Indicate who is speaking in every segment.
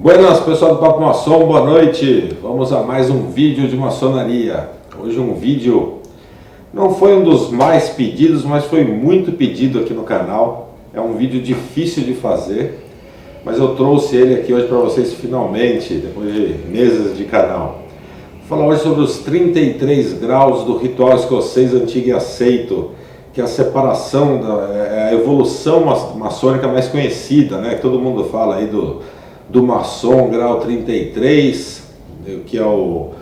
Speaker 1: Buenas, pessoal do Papo Maçom, boa noite. Vamos a mais um vídeo de maçonaria. Hoje um vídeo, não foi um dos mais pedidos, mas foi muito pedido aqui no canal. É um vídeo difícil de fazer, mas eu trouxe ele aqui hoje para vocês finalmente, depois de meses de canal. Vou falar hoje sobre os 33 graus do ritual escocês antigo e aceito, que é a separação, a evolução maçônica mais conhecida, né? Que todo mundo fala aí do maçom grau 33, que é o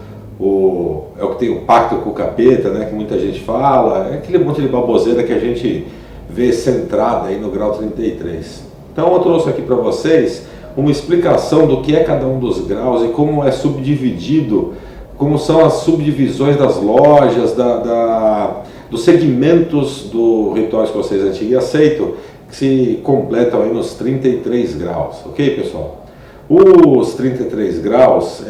Speaker 1: que tem o pacto com o capeta, né? Que muita gente fala, é aquele monte de baboseira que a gente vê centrada aí no grau 33. Então eu trouxe aqui para vocês uma explicação do que é cada um dos graus e como é subdividido, como são as subdivisões das lojas, dos segmentos do ritual escocês antigo e aceito, que se completam aí nos 33 graus, ok, pessoal? Os 33 graus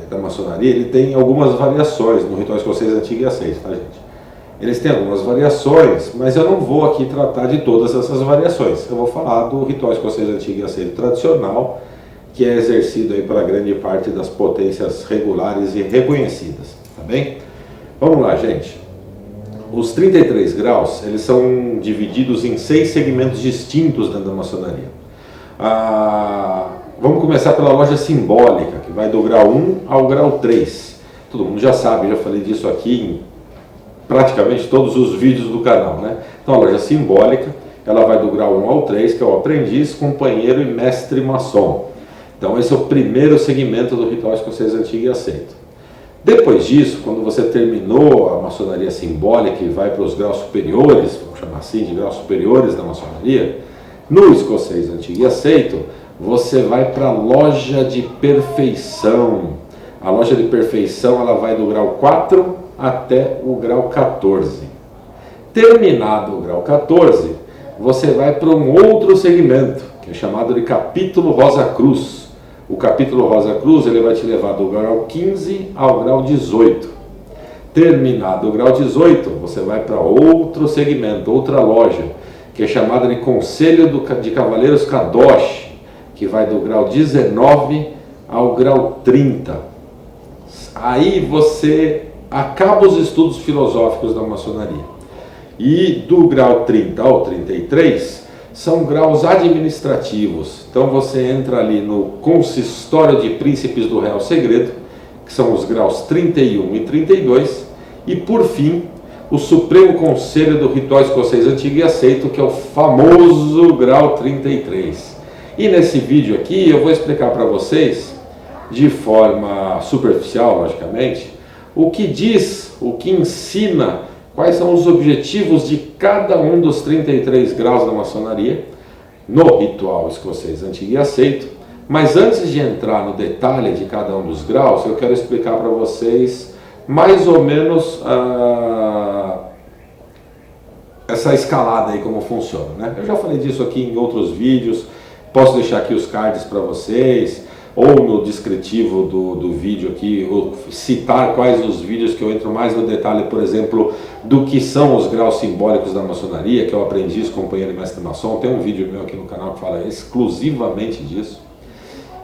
Speaker 1: da maçonaria, ele tem algumas variações no ritual escocês antigo e aceito, tá, gente? Eles têm algumas variações, mas eu não vou aqui tratar de todas essas variações. Eu vou falar do ritual escocês antigo e aceito tradicional, que é exercido aí pela grande parte das potências regulares e reconhecidas, tá bem? Vamos lá, gente. Os 33 graus, eles são divididos em 6 segmentos distintos dentro da maçonaria. Vamos começar pela loja simbólica, que vai do grau 1 ao grau 3. Todo mundo já sabe, já falei disso aqui em praticamente todos os vídeos do canal, né? Então a loja simbólica, ela vai do grau 1 ao 3, que é o aprendiz, companheiro e mestre maçom. Então esse é o primeiro segmento do ritual escocês antigo e aceito. Depois disso, quando você terminou a maçonaria simbólica e vai para os graus superiores, vamos chamar assim de graus superiores da maçonaria, no escocês antigo e aceito, você vai para a loja de perfeição. A loja de perfeição, ela vai do grau 4 até o grau 14. Terminado o grau 14, você vai para um outro segmento, que é chamado de capítulo Rosa Cruz. O capítulo Rosa Cruz, ele vai te levar do grau 15 ao grau 18. Terminado o grau 18, você vai para outro segmento, outra loja, que é chamada de Conselho de Cavaleiros Kadosh, que vai do grau 19 ao grau 30. Aí você acaba os estudos filosóficos da maçonaria. E do grau 30 ao 33 são graus administrativos. Então você entra ali no Consistório de Príncipes do Real Segredo, que são os graus 31 e 32, e por fim o Supremo Conselho do Ritual Escocês Antigo e Aceito, que é o famoso grau 33. E nesse vídeo aqui eu vou explicar para vocês, de forma superficial, logicamente, o que diz, o que ensina, quais são os objetivos de cada um dos 33 graus da maçonaria no ritual escocês antigo e aceito. Mas antes de entrar no detalhe de cada um dos graus, eu quero explicar para vocês mais ou menos essa escalada aí, como funciona, né? Eu já falei disso aqui em outros vídeos, posso deixar aqui os cards para vocês, ou no descritivo do vídeo aqui, ou citar quais os vídeos que eu entro mais no detalhe, por exemplo, do que são os graus simbólicos da maçonaria, que é o aprendiz, companheiro e mestre maçom. Tem um vídeo meu aqui no canal que fala exclusivamente disso.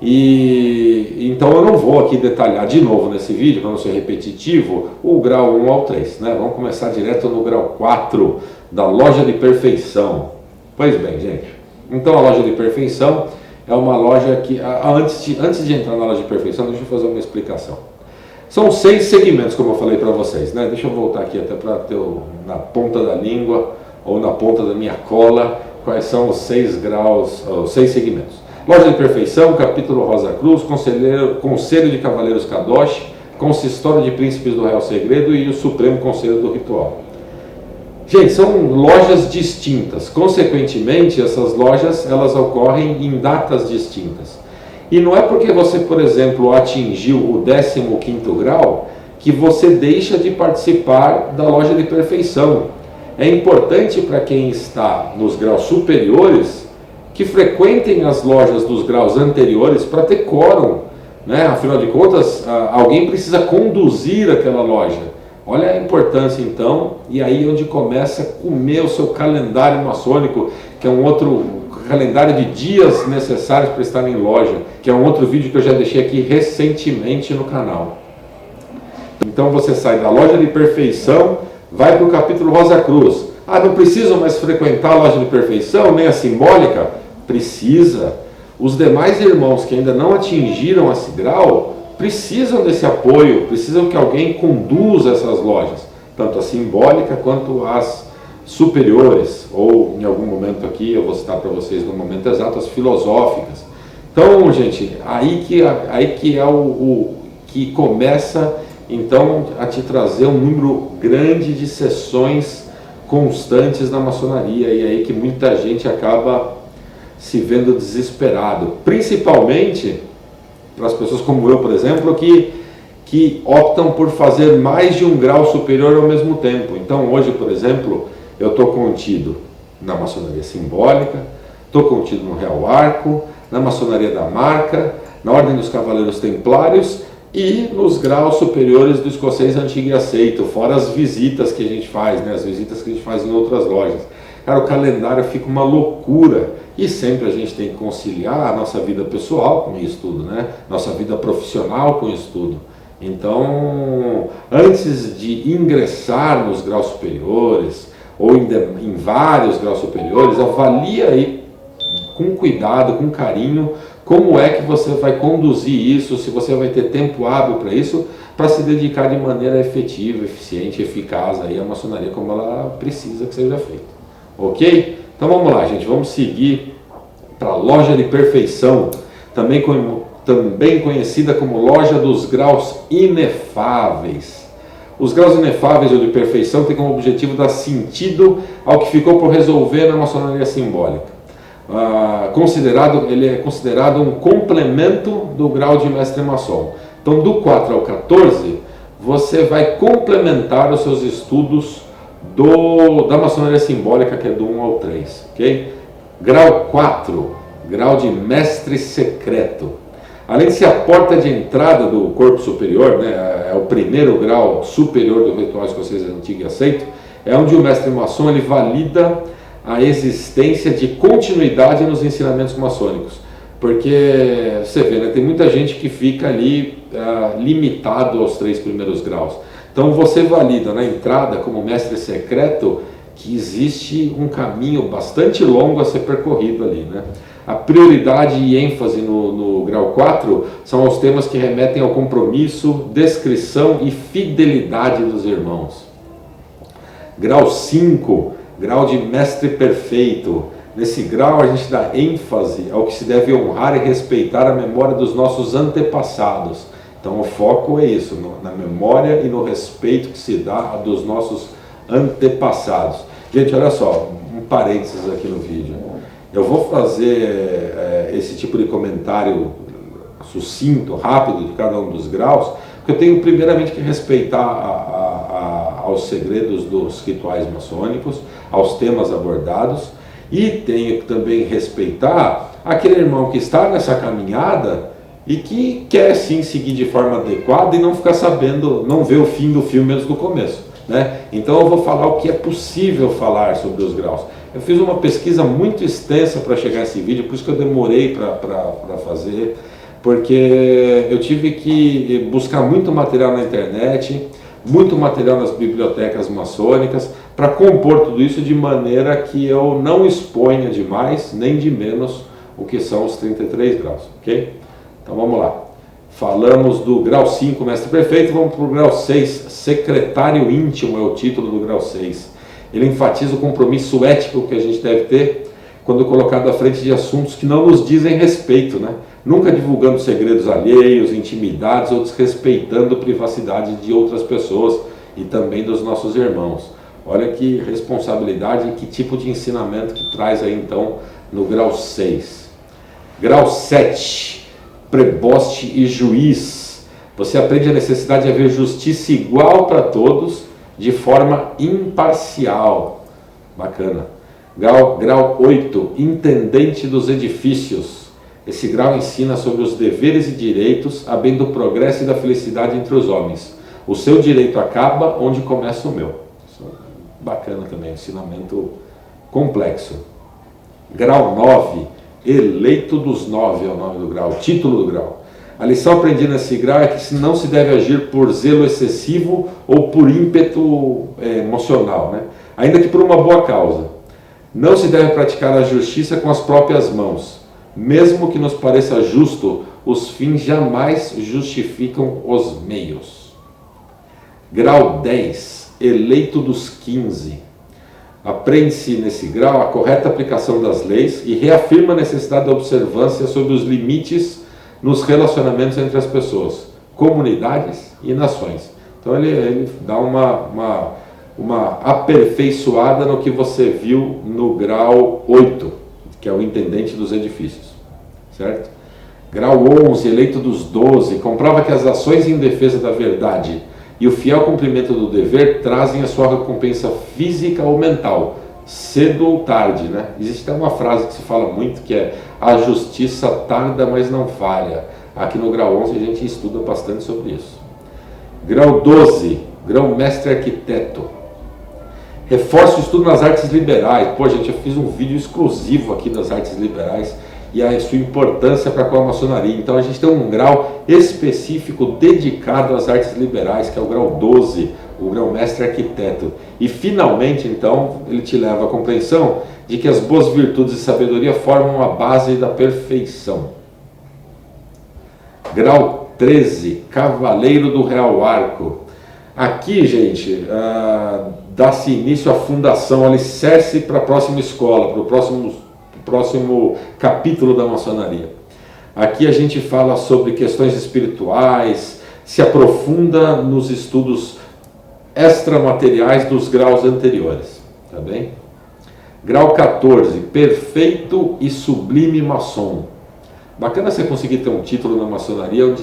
Speaker 1: E então eu não vou aqui detalhar de novo nesse vídeo, para não ser repetitivo, o grau 1 ao 3, né? Vamos começar direto no grau 4 da loja de perfeição. Pois bem, gente, então a loja de perfeição é uma loja que, antes de entrar na loja de perfeição, deixa eu fazer uma explicação. São 6 segmentos, como eu falei para vocês, né? Deixa eu voltar aqui até para ter na ponta da língua ou na ponta da minha cola quais são os 6 graus, os 6 segmentos. Loja de perfeição, capítulo Rosa Cruz, Conselho de Cavaleiros Kadosh, Consistório de Príncipes do Real Segredo e o Supremo Conselho do Ritual. Gente, são lojas distintas, consequentemente essas lojas elas ocorrem em datas distintas. E não é porque você, por exemplo, atingiu o 15º grau que você deixa de participar da loja de perfeição. É importante para quem está nos graus superiores que frequentem as lojas dos graus anteriores para ter quórum, né? Afinal de contas, alguém precisa conduzir aquela loja. Olha a importância então, e aí onde começa a comer o seu calendário maçônico, que é um outro calendário de dias necessários para estar em loja, que é um outro vídeo que eu já deixei aqui recentemente no canal. Então você sai da loja de perfeição, vai para o capítulo Rosa Cruz. Ah, não preciso mais frequentar a loja de perfeição, nem a simbólica? Precisa. Os demais irmãos que ainda não atingiram esse grau, precisam desse apoio, precisam que alguém conduza essas lojas, tanto a simbólica quanto as superiores, ou em algum momento aqui, eu vou citar para vocês no momento exato, as filosóficas. Então, gente, aí que é o que começa então a te trazer um número grande de sessões constantes na maçonaria, e aí que muita gente acaba se vendo desesperado, principalmente para as pessoas como eu, por exemplo, que optam por fazer mais de um grau superior ao mesmo tempo. Então hoje, por exemplo, eu estou contido na maçonaria simbólica, estou contido no Real Arco, na maçonaria da Marca, na Ordem dos Cavaleiros Templários e nos graus superiores do escocês antigo e aceito, fora as visitas que a gente faz, né? As visitas que a gente faz em outras lojas. Cara, o calendário fica uma loucura e sempre a gente tem que conciliar a nossa vida pessoal com isso tudo, né? Nossa vida profissional com isso tudo. Então, antes de ingressar nos graus superiores ou em vários graus superiores, avalie aí com cuidado, com carinho, como é que você vai conduzir isso, se você vai ter tempo hábil para isso, para se dedicar de maneira efetiva, eficiente, eficaz aí à maçonaria como ela precisa que seja feita. Ok? Então vamos lá, gente, vamos seguir para a Loja de Perfeição, também conhecida como Loja dos Graus Inefáveis. Os graus inefáveis ou de perfeição têm como objetivo dar sentido ao que ficou por resolver na maçonaria simbólica. Ele é considerado um complemento do grau de mestre maçom. Então, do 4 ao 14, você vai complementar os seus estudos da maçonaria simbólica, que é do 1 ao 3. Okay? Grau 4, grau de mestre secreto. Além de ser a porta de entrada do corpo superior, né, é o primeiro grau superior do ritual escocês antigo e aceito, é onde o mestre maçom ele valida a existência de continuidade nos ensinamentos maçônicos. Porque, você vê, né, tem muita gente que fica ali limitado aos 3 primeiros graus. Então você valida na entrada como mestre secreto que existe um caminho bastante longo a ser percorrido ali, né? A prioridade e ênfase no grau 4 são os temas que remetem ao compromisso, descrição e fidelidade dos irmãos. Grau 5, grau de mestre perfeito. Nesse grau a gente dá ênfase ao que se deve honrar e respeitar a memória dos nossos antepassados. Então o foco é isso, na memória e no respeito que se dá dos nossos antepassados. Gente, olha só, um parênteses aqui no vídeo. Eu vou fazer esse tipo de comentário sucinto, rápido de cada um dos graus, porque eu tenho primeiramente que respeitar aos segredos dos rituais maçônicos, aos temas abordados, e tenho que também respeitar aquele irmão que está nessa caminhada e que quer sim seguir de forma adequada e não ficar sabendo, não ver o fim do filme antes do começo, né? Então eu vou falar o que é possível falar sobre os graus. Eu fiz uma pesquisa muito extensa para chegar a esse vídeo, por isso que eu demorei para fazer, porque eu tive que buscar muito material na internet, muito material nas bibliotecas maçônicas, para compor tudo isso de maneira que eu não exponha de mais, nem de menos, o que são os 33 graus, ok? Então vamos lá. Falamos do grau 5, mestre perfeito, vamos para o grau 6, secretário íntimo é o título do grau 6. Ele enfatiza o compromisso ético que a gente deve ter quando colocado à frente de assuntos que não nos dizem respeito, né? Nunca divulgando segredos alheios, intimidades ou desrespeitando a privacidade de outras pessoas e também dos nossos irmãos. Olha que responsabilidade e que tipo de ensinamento que traz aí então no grau 6. Grau 7, preboste e juiz. Você aprende a necessidade de haver justiça igual para todos, de forma imparcial. Bacana. Grau 8, intendente dos edifícios. Esse grau ensina sobre os deveres e direitos, a bem do progresso e da felicidade entre os homens. O seu direito acaba onde começa o meu. Isso é bacana também, ensinamento complexo. Grau 9, eleito dos 9 é o nome do grau, título do grau. A lição aprendida nesse grau é que não se deve agir por zelo excessivo ou por ímpeto emocional, né? Ainda que por uma boa causa. Não se deve praticar a justiça com as próprias mãos. Mesmo que nos pareça justo, os fins jamais justificam os meios. Grau 10, eleito dos 15. Aprende-se nesse grau a correta aplicação das leis e reafirma a necessidade da observância sobre os limites nos relacionamentos entre as pessoas, comunidades e nações. Então ele dá uma aperfeiçoada no que você viu no grau 8, que é o intendente dos edifícios, certo? Grau 11, eleito dos 12, comprova que as ações em defesa da verdade e o fiel cumprimento do dever trazem a sua recompensa física ou mental, cedo ou tarde, né? Existe até uma frase que se fala muito que é: a justiça tarda, mas não falha. Aqui no grau 11 a gente estuda bastante sobre isso. Grau 12, grau mestre arquiteto. Reforça o estudo nas artes liberais. Pô, gente, eu fiz um vídeo exclusivo aqui das artes liberais e a sua importância para com a maçonaria. Então a gente tem um grau específico dedicado às artes liberais, que é o grau 12, o grau mestre arquiteto. E finalmente, então, ele te leva à compreensão de que as boas virtudes e sabedoria formam a base da perfeição. Grau 13, cavaleiro do real arco. Aqui, gente, dá-se início à fundação, alicerce para a próxima escola, para o próximo capítulo da maçonaria. Aqui a gente fala sobre questões espirituais, se aprofunda nos estudos extramateriais dos graus anteriores, tá bem? Grau 14, perfeito e sublime maçom. Bacana você conseguir ter um título na maçonaria onde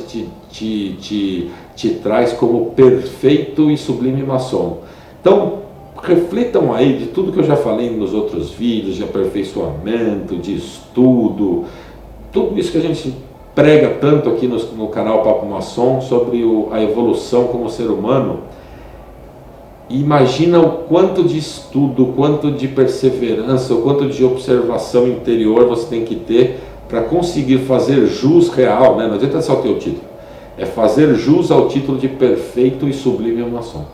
Speaker 1: te traz como perfeito e sublime maçom. Então, reflitam aí de tudo que eu já falei nos outros vídeos, de aperfeiçoamento, de estudo, tudo isso que a gente prega tanto aqui no canal Papo Maçom sobre a evolução como ser humano. Imagina o quanto de estudo, o quanto de perseverança, o quanto de observação interior você tem que ter para conseguir fazer jus real, né? Não adianta só ter o título, é fazer jus ao título de perfeito e sublime maçom.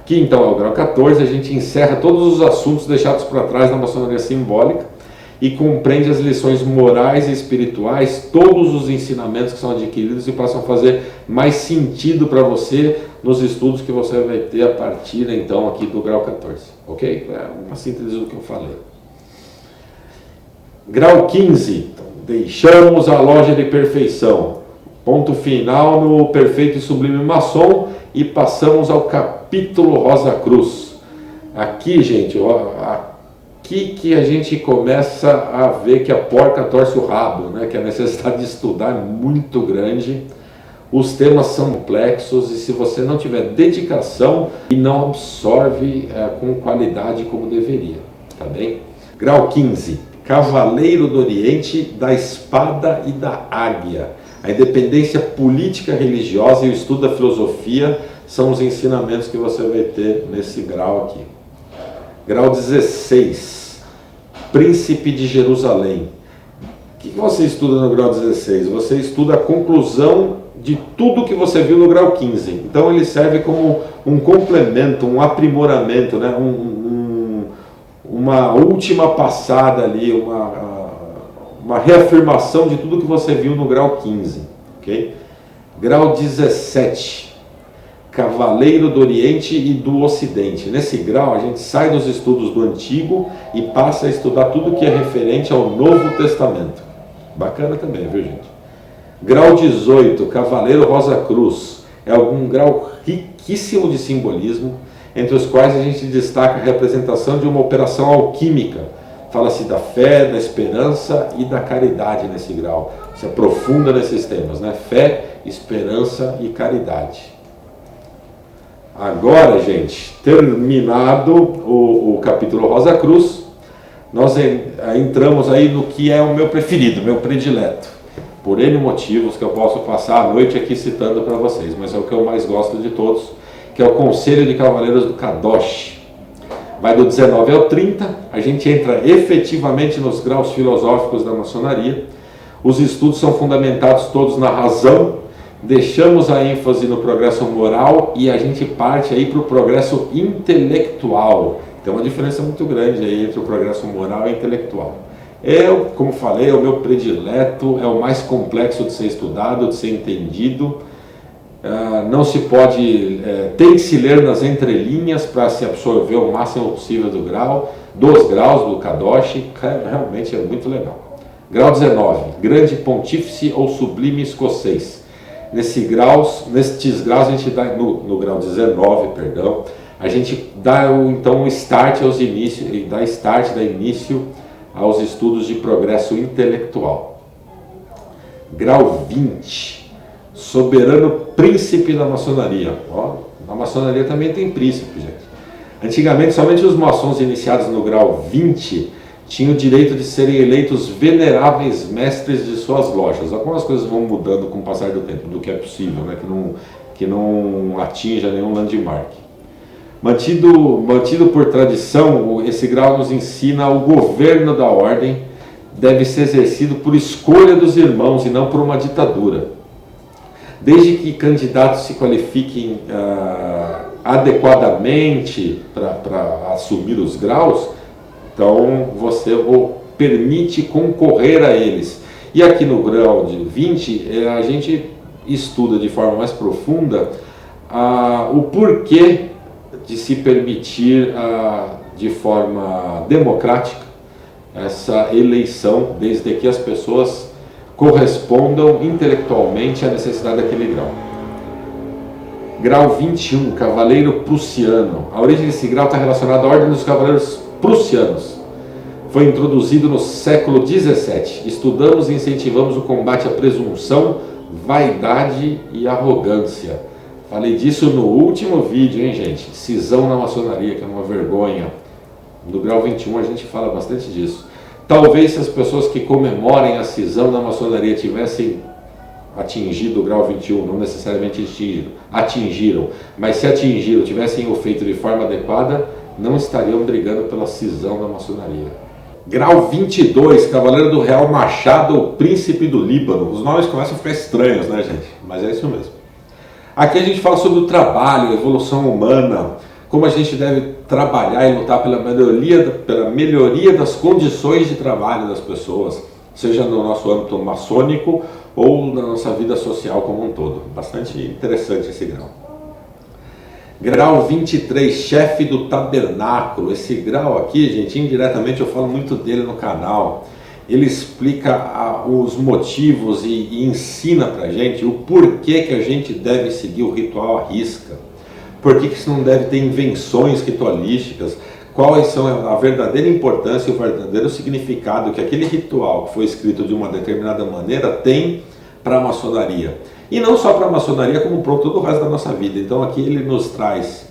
Speaker 1: Que então é o grau 14, a gente encerra todos os assuntos deixados para trás na maçonaria simbólica e compreende as lições morais e espirituais, todos os ensinamentos que são adquiridos e passam a fazer mais sentido para você nos estudos que você vai ter a partir então aqui do grau 14, ok? É uma síntese do que eu falei. Grau 15, então, deixamos a loja de perfeição, ponto final no perfeito e sublime maçom e passamos ao capítulo Rosa Cruz. Aqui, gente, aqui que a gente começa a ver que a porca torce o rabo, né? Que a necessidade de estudar é muito grande, os temas são complexos e se você não tiver dedicação e não absorve com qualidade como deveria, tá bem? Grau 15, Cavaleiro do Oriente, da Espada e da Águia. A independência política, religiosa e o estudo da filosofia são os ensinamentos que você vai ter nesse grau aqui. Grau 16, Príncipe de Jerusalém. O que você estuda no grau 16? Você estuda a conclusão de tudo que você viu no grau 15. Então ele serve como um complemento, um aprimoramento, né? Uma última passada ali, uma reafirmação de tudo que você viu no grau 15. Okay? Grau 17, Cavaleiro do Oriente e do Ocidente. Nesse grau a gente sai dos estudos do Antigo e passa a estudar tudo que é referente ao Novo Testamento. Bacana também, viu, gente? Grau 18, Cavaleiro Rosa Cruz. É um grau riquíssimo de simbolismo, entre os quais a gente destaca a representação de uma operação alquímica. Fala-se da fé, da esperança e da caridade nesse grau. Se aprofunda nesses temas, né? Fé, esperança e caridade. Agora, gente, terminado o capítulo Rosa Cruz, nós entramos aí no que é o meu preferido, meu predileto. Por N motivos que eu posso passar a noite aqui citando para vocês, mas é o que eu mais gosto de todos, que é o Conselho de Cavaleiros do Kadosh. Vai do 19 ao 30, a gente entra efetivamente nos graus filosóficos da maçonaria. Os estudos são fundamentados todos na razão, deixamos a ênfase no progresso moral e a gente parte aí para o progresso intelectual. Tem uma diferença muito grande aí entre o progresso moral e intelectual. Como falei, é o meu predileto, é o mais complexo de ser estudado, de ser entendido. Não se pode, tem que se ler nas entrelinhas para se absorver o máximo possível dos graus do Kadoshi, realmente é muito legal. Grau 19, Grande Pontífice ou Sublime Escocês. Nestes graus a gente dá, no grau 19, perdão, a gente dá então um start aos inícios, dá início aos estudos de progresso intelectual. Grau 20, Soberano Príncipe da Maçonaria. A maçonaria também tem príncipe, gente. Antigamente, somente os maçons iniciados no grau 20 tinham o direito de serem eleitos veneráveis mestres de suas lojas. Algumas coisas vão mudando com o passar do tempo, do que é possível, né? que não atinja nenhum landmark. Mantido por tradição, esse grau nos ensina o governo da ordem deve ser exercido por escolha dos irmãos e não por uma ditadura. Desde que candidatos se qualifiquem adequadamente para assumir os graus, então você permite concorrer a eles. E aqui no grau de 20, a gente estuda de forma mais profunda o porquê de se permitir de forma democrática essa eleição, desde que as pessoas correspondam intelectualmente à necessidade daquele grau. Grau 21, Cavaleiro Prussiano. A origem desse grau está relacionada à Ordem dos Cavaleiros Prussianos. Foi introduzido no século XVII. Estudamos e incentivamos o combate à presunção, vaidade e arrogância. Falei disso no último vídeo, hein, gente? Cisão na maçonaria, que é uma vergonha. No grau 21 a gente fala bastante disso. Talvez se as pessoas que comemorem a cisão na maçonaria tivessem atingido o grau 21, não necessariamente atingiram, mas se atingiram, tivessem o feito de forma adequada, não estariam brigando pela cisão da maçonaria. Grau 22, Cavaleiro do Real Machado, o Príncipe do Líbano. Os nomes começam a ficar estranhos, né, gente? Mas é isso mesmo. Aqui a gente fala sobre o trabalho, a evolução humana, como a gente deve trabalhar e lutar pela melhoria das condições de trabalho das pessoas, seja no nosso âmbito maçônico ou na nossa vida social como um todo. Bastante interessante esse grau. Grau 23, Chefe do Tabernáculo. Esse grau aqui, gente, indiretamente eu falo muito dele no canal. Ele explica os motivos e ensina pra gente o porquê que a gente deve seguir o ritual à risca. Por que isso não deve ter invenções ritualísticas? Quais são a verdadeira importância e o verdadeiro significado que aquele ritual que foi escrito de uma determinada maneira tem para a maçonaria. E não só para a maçonaria, como para todo o resto da nossa vida. Então aqui ele nos traz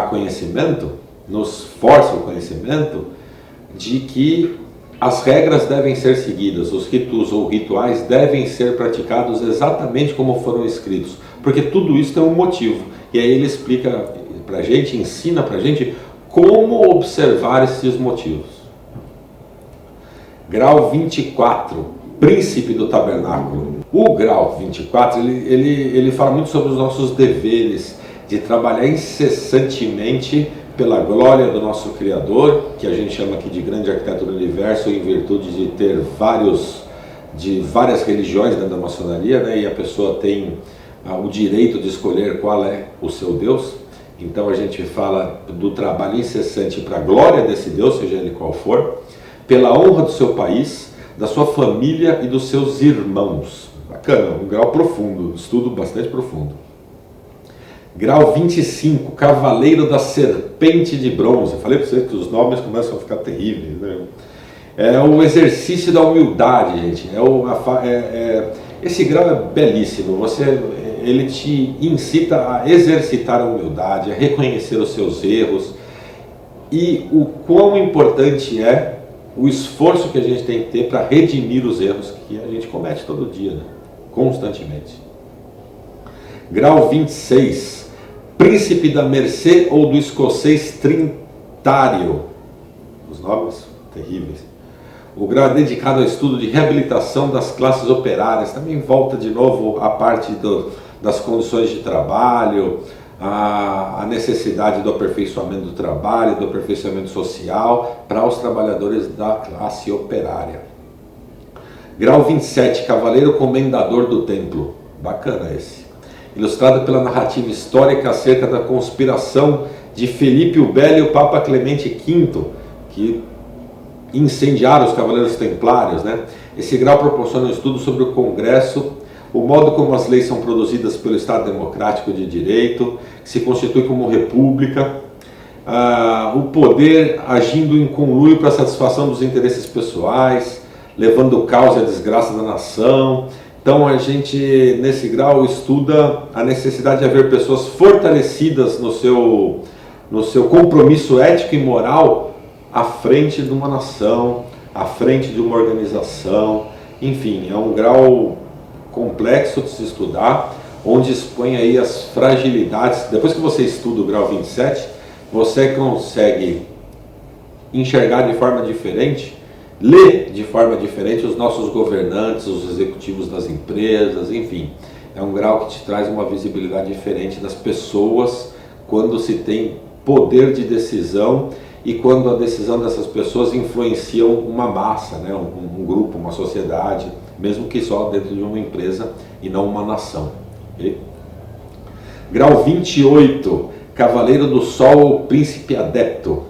Speaker 1: conhecimento, nos força o conhecimento de que as regras devem ser seguidas, os ritos ou rituais devem ser praticados exatamente como foram escritos, porque tudo isso tem um motivo. E aí ele explica para a gente, ensina para a gente como observar esses motivos. Grau 24, Príncipe do Tabernáculo. O grau 24, ele fala muito sobre os nossos deveres de trabalhar incessantemente pela glória do nosso Criador, que a gente chama aqui de grande arquiteto do universo, em virtude de ter várias religiões dentro da maçonaria, né? E a pessoa tem o direito de escolher qual é o seu Deus. Então a gente fala do trabalho incessante para a glória desse Deus, seja ele qual for, pela honra do seu país, da sua família e dos seus irmãos. Bacana, um grau profundo, estudo bastante profundo. Grau 25, Cavaleiro da Serpente de Bronze. Falei para vocês que os nomes começam a ficar terríveis, né? É o exercício da humildade, gente. Esse grau é belíssimo. Ele te incita a exercitar a humildade, a reconhecer os seus erros e o quão importante é o esforço que a gente tem que ter para redimir os erros que a gente comete todo dia, né? Constantemente. Grau 26, Príncipe da Mercê ou do Escocês humanitário, os nomes terríveis. O grau é dedicado ao estudo de reabilitação das classes operárias, também volta de novo a parte das condições de trabalho, a necessidade do aperfeiçoamento do trabalho, do aperfeiçoamento social para os trabalhadores da classe operária. Grau 27, Cavaleiro Comendador do Templo, bacana esse. Ilustrado pela narrativa histórica acerca da conspiração de Felipe o Belo e o Papa Clemente V, que incendiaram os Cavaleiros Templários, né? Esse grau proporciona um estudo sobre o Congresso, o modo como as leis são produzidas pelo Estado Democrático de Direito, que se constitui como república, o poder agindo em conluio para a satisfação dos interesses pessoais, levando o caos e a desgraça da nação. Então a gente, nesse grau, estuda a necessidade de haver pessoas fortalecidas no seu compromisso ético e moral à frente de uma nação, à frente de uma organização. Enfim, é um grau complexo de se estudar, onde expõe aí as fragilidades. Depois que você estuda o grau 27, você consegue enxergar de forma diferente, ler de forma diferente os nossos governantes, os executivos das empresas, enfim. É um grau que te traz uma visibilidade diferente das pessoas quando se tem poder de decisão e quando a decisão dessas pessoas influenciam uma massa, né? um grupo, uma sociedade, mesmo que só dentro de uma empresa e não uma nação. Okay? Grau 28, Cavaleiro do Sol ou Príncipe Adepto.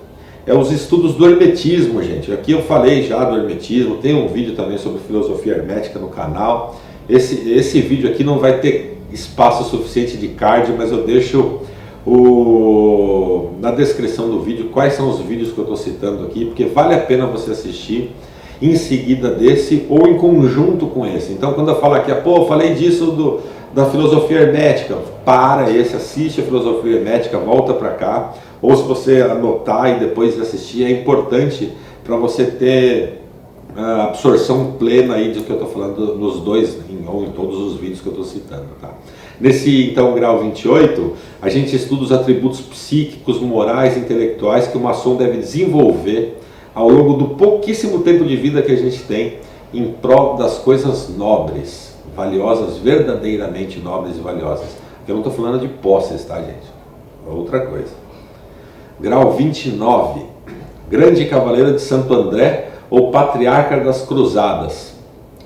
Speaker 1: É os estudos do hermetismo, gente. Aqui eu falei já do hermetismo, tem um vídeo também sobre filosofia hermética no canal. Esse vídeo aqui não vai ter espaço suficiente de card, mas eu deixo na descrição do vídeo quais são os vídeos que eu estou citando aqui, porque vale a pena você assistir em seguida desse ou em conjunto com esse. Então quando eu falo aqui, eu falei disso da filosofia hermética, assiste a filosofia hermética, volta para cá, ou se você anotar e depois assistir, é importante para você ter a absorção plena aí do que eu estou falando nos dois, ou em todos os vídeos que eu estou citando, tá? Nesse, então, grau 28, a gente estuda os atributos psíquicos, morais, intelectuais que o maçom deve desenvolver ao longo do pouquíssimo tempo de vida que a gente tem em prol das coisas nobres, valiosas, verdadeiramente nobres e valiosas. Eu não estou falando de posses, tá, gente? É outra coisa. Grau 29, Grande Cavaleiro de Santo André ou Patriarca das Cruzadas.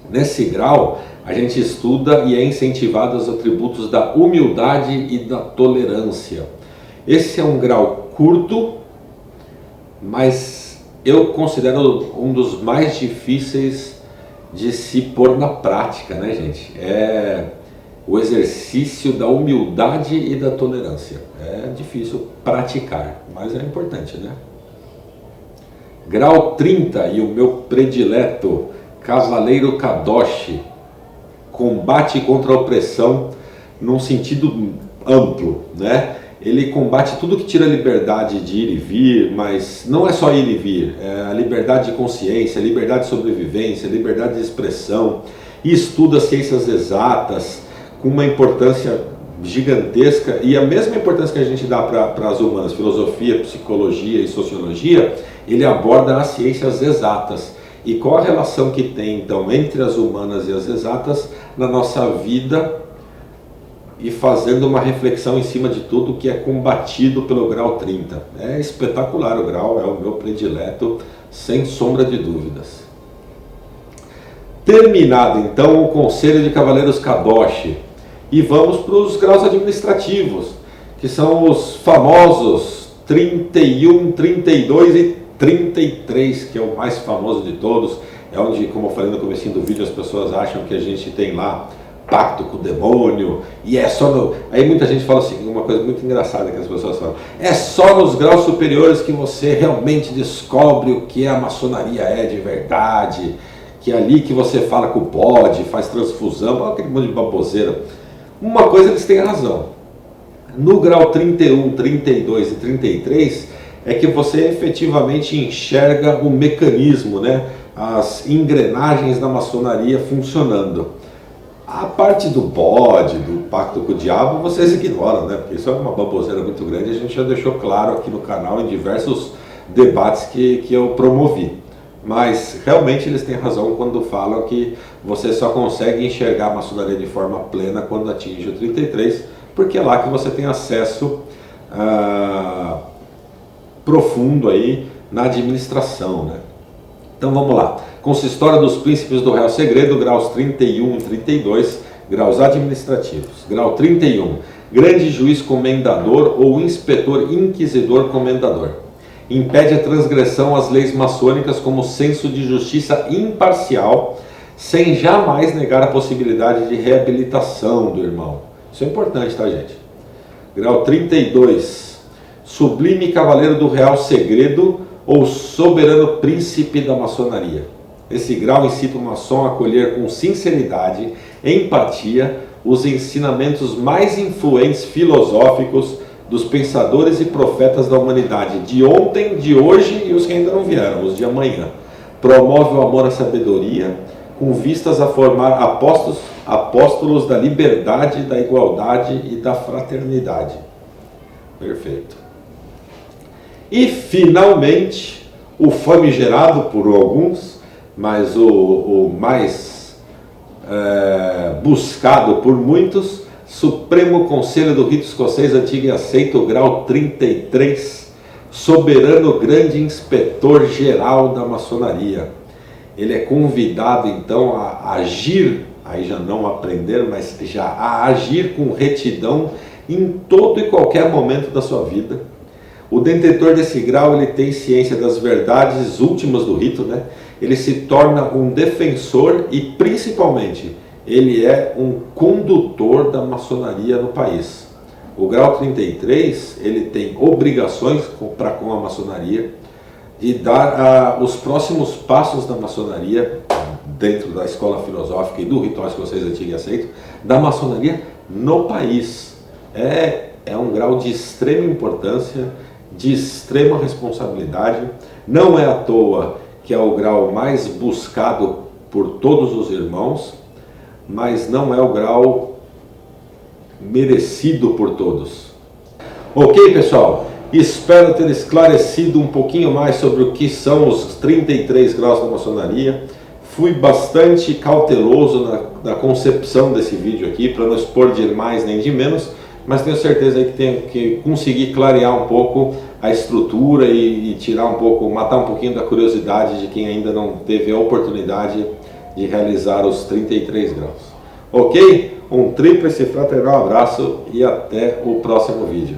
Speaker 1: Nesse grau, a gente estuda e é incentivado os atributos da humildade e da tolerância. Esse é um grau curto, mas eu considero um dos mais difíceis de se pôr na prática, né, gente? É o exercício da humildade e da tolerância. É difícil praticar, mas é importante, né? Grau 30 e o meu predileto, Cavaleiro Kadoshi. Combate contra a opressão num sentido amplo, né? Ele combate tudo que tira a liberdade de ir e vir, mas não é só ir e vir, é a liberdade de consciência, a liberdade de sobrevivência, a liberdade de expressão, e estuda ciências exatas com uma importância gigantesca, e a mesma importância que a gente dá para as humanas, filosofia, psicologia e sociologia, ele aborda as ciências exatas. E qual a relação que tem, então, entre as humanas e as exatas na nossa vida, e fazendo uma reflexão em cima de tudo que é combatido pelo grau 30. É espetacular o grau, é o meu predileto, sem sombra de dúvidas. Terminado, então, o Conselho de Cavaleiros Kadoshi. E vamos para os graus administrativos, que são os famosos 31, 32 e 33, que é o mais famoso de todos. É onde, como eu falei no comecinho do vídeo, as pessoas acham que a gente tem lá pacto com o demônio, e é só no... Aí muita gente fala assim, uma coisa muito engraçada que as pessoas falam, é só nos graus superiores que você realmente descobre o que a maçonaria é de verdade, que é ali que você fala com o bode, faz transfusão, aquele monte de baboseira. Uma coisa eles têm razão, no grau 31, 32 e 33 é que você efetivamente enxerga o mecanismo, né? As engrenagens da maçonaria funcionando. A parte do bode, do pacto com o diabo, vocês ignoram, né? Porque isso é uma baboseira muito grande, a gente já deixou claro aqui no canal em diversos debates que eu promovi. Mas realmente eles têm razão quando falam que você só consegue enxergar a maçonaria de forma plena quando atinge o 33, porque é lá que você tem acesso profundo aí na administração, né? Então vamos lá. Consistório dos Príncipes do Real Segredo, graus 31 e 32, graus administrativos. Grau 31, grande juiz comendador ou inspetor inquisidor comendador. Impede a transgressão às leis maçônicas como senso de justiça imparcial, sem jamais negar a possibilidade de reabilitação do irmão. Isso é importante, tá, gente? Grau 32, sublime cavaleiro do Real Segredo ou soberano príncipe da maçonaria. Esse grau incita o maçom a acolher com sinceridade e empatia os ensinamentos mais influentes filosóficos dos pensadores e profetas da humanidade, de ontem, de hoje e os que ainda não vieram, os de amanhã. Promove o amor à sabedoria, com vistas a formar apóstolos da liberdade, da igualdade e da fraternidade. Perfeito. E, finalmente, o famigerado por alguns, mas o mais buscado por muitos, Supremo Conselho do Rito Escocês Antigo e Aceito, grau 33, soberano grande inspetor geral da maçonaria. Ele é convidado então a agir, aí já não aprender, mas já a agir com retidão em todo e qualquer momento da sua vida. O detentor desse grau, ele tem ciência das verdades últimas do rito, né? Ele se torna um defensor e, principalmente, ele é um condutor da maçonaria no país. O grau 33, ele tem obrigações para com a maçonaria de dar os próximos passos da maçonaria, dentro da escola filosófica e do ritual escocês antigo e aceito, da maçonaria no país. É um grau de extrema importância, de extrema responsabilidade. Não é à toa que é o grau mais buscado por todos os irmãos, mas não é o grau merecido por todos. Ok, pessoal? Espero ter esclarecido um pouquinho mais sobre o que são os 33 graus da maçonaria. Fui bastante cauteloso na concepção desse vídeo aqui, para não expor de mais nem de menos, mas tenho certeza que tenho que conseguir clarear um pouco a estrutura e tirar um pouco, matar um pouquinho da curiosidade de quem ainda não teve a oportunidade de realizar os 33 graus. Ok? Um tríplice fraternal abraço e até o próximo vídeo.